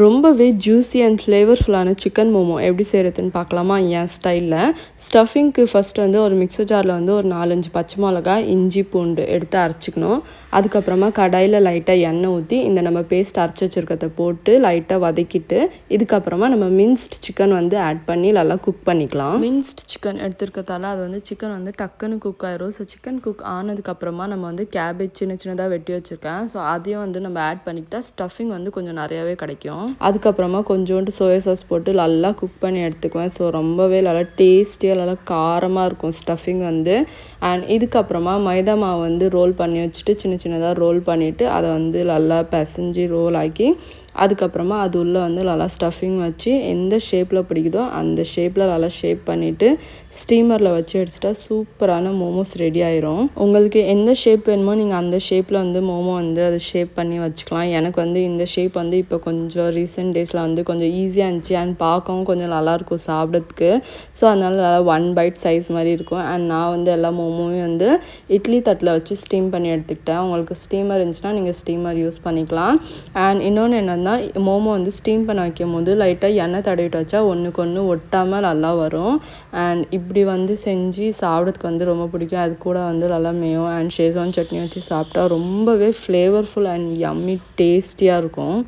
ரொம்பவே juicy and ஃப்ளேவர்ஃபுல்லான chicken momo எப்படி செய்கிறதுன்னு பார்க்கலாமா என் ஸ்டைலில். ஸ்டஃபிங்க்கு ஃபஸ்ட்டு வந்து ஒரு மிக்சர் ஜாரில் வந்து ஒரு 4-5 பச்சை மிளகா, இஞ்சி, பூண்டு எடுத்து அரைச்சிக்கணும். அதுக்கப்புறமா கடாயில் லைட்டாக எண்ணெய் ஊற்றி இந்த நம்ம பேஸ்ட் அரைச்சி வச்சுருக்கிறத போட்டு லைட்டாக வதக்கிட்டு இதுக்கப்புறமா நம்ம மின்ஸ்ட் சிக்கன் வந்து ஆட் பண்ணி நல்லா குக் பண்ணிக்கலாம். மின்ஸ்ட் சிக்கன் எடுத்துருக்கதால அது வந்து சிக்கன் வந்து டக்குன்னு குக் ஆயிரும். ஸோ சிக்கன் குக் ஆனதுக்கப்புறமா நம்ம வந்து கேபேஜ் சின்ன சின்னதாக வெட்டி வச்சுருக்கேன். ஸோ அதையும் வந்து நம்ம ஆட் பண்ணிக்கிட்டால் ஸ்டஃபிங் வந்து கொஞ்சம் நிறையாவே கிடைக்கும். அதுக்கப்புறமா கொஞ்சோண்டு சோயா சாஸ் போட்டு நல்லா குக் பண்ணி எடுத்துக்குவேன். ஸோ ரொம்பவே நல்லா டேஸ்டியாக நல்லா காரமாக இருக்கும் ஸ்டஃபிங் வந்து. அண்ட் இதுக்கப்புறமா மைதா மாவு வந்து ரோல் பண்ணி வச்சுட்டு சின்ன சின்னதாக ரோல் பண்ணிவிட்டு அதை வந்து நல்லா பிசைஞ்சு ரோல் ஆக்கி அதுக்கப்புறமா அது உள்ளே வந்து நல்லா ஸ்டஃபிங் வச்சு எந்த ஷேப்பில் பிடிக்குதோ அந்த ஷேப்பில் நல்லா ஷேப் பண்ணிவிட்டு ஸ்டீமரில் வச்சு எடுத்துட்டா சூப்பரான மோமோஸ் ரெடி ஆயிரும். உங்களுக்கு எந்த ஷேப் வேணுமோ நீங்கள் அந்த ஷேப்பில் வந்து மோமோ வந்து அதை ஷேப் பண்ணி வச்சுக்கலாம். எனக்கு வந்து இந்த ஷேப் வந்து இப்போ கொஞ்சம் ரீசெண்ட் டேஸில் வந்து கொஞ்சம் ஈஸியாக இருந்துச்சு அண்ட் பார்க்கவும் கொஞ்சம் நல்லாயிருக்கும் சாப்பிட்றதுக்கு. ஸோ அதனால நல்லா 1 பைட் சைஸ் மாதிரி இருக்கும். அண்ட் நான் வந்து எல்லா மோமோவையும் வந்து இட்லி தட்டில் வச்சு ஸ்டீம் பண்ணி எடுத்துக்கிட்டேன். உங்களுக்கு ஸ்டீமர் இருந்துச்சுன்னா நீங்கள் ஸ்டீமர் யூஸ் பண்ணிக்கலாம். அண்ட் இன்னொன்று என்ன மோமோ வந்து ஸ்டீம் பண்ண வைக்கும் போது லைட்டாக எண்ணெய் தடவிட்டு வச்சா ஒன்றுக்கு ஒன்று ஒட்டாமல் நல்லா வரும். அண்ட் இப்படி வந்து செஞ்சு சாப்பிட்றதுக்கு வந்து ரொம்ப பிடிக்கும். அது கூட வந்து நல்லா மேயோ அண்ட் ஷேஸ்வான் சட்னி வச்சு சாப்பிட்டா ரொம்பவே ஃப்ளேவர்ஃபுல் அண்ட் யம்மி டேஸ்டியாக இருக்கும்.